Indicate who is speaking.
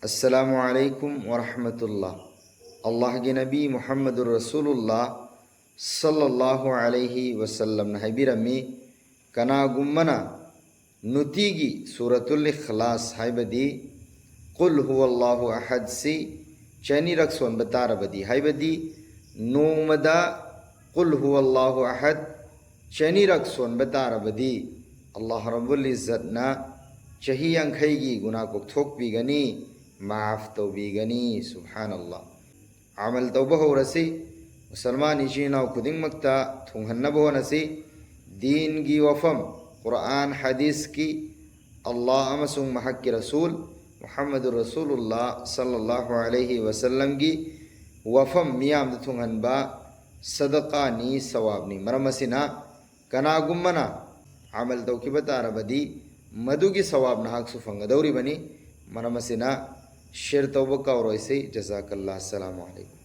Speaker 1: अस्सलामु अलैकुम वरहमतुल्लाह। अल्लाह के नबी मुहम्मदुर रसूलुल्लाह सल्लल्लाहु अलैहि वसल्लम हबीरमी कनागुम्मना नुतीगी सूरतुल इखलास हाइबदी कुल हुवल्लाहु अहद सी चैनिरक सोन बतारबदी हाइबदी नोमदा कुल हुवल्लाहु अहद चैनिरक सोन बतारबदी अल्लाह रब्बुल इज्जतना चही अंखैगी गुनाह को थोकपीगनी माफ़ तौबीगनी सुब्हानल्लाह। अमल तौबा होरसी मुसलमान इचिनाव खुदिंगमक्ता थुंहन्नब होनसी दीन की वफम कुरान हदीस की अल्लाह अमसुंग महक के रसूल मुहम्मदुर रसूलुल्लाह सल्लल्लाहु अलैहि वसल्लम की वफम मियाम थुंहनबा सदका नी सवाब नी मरमसिना कनागुम्मना अमल तौकी बतारबदी मधु की सवाब नाहक सुफंगदौरी बनी मरमसिना शेर तौबा का और ऐसे जज़ाकल्लाह। अस्सलामु अलैकुम।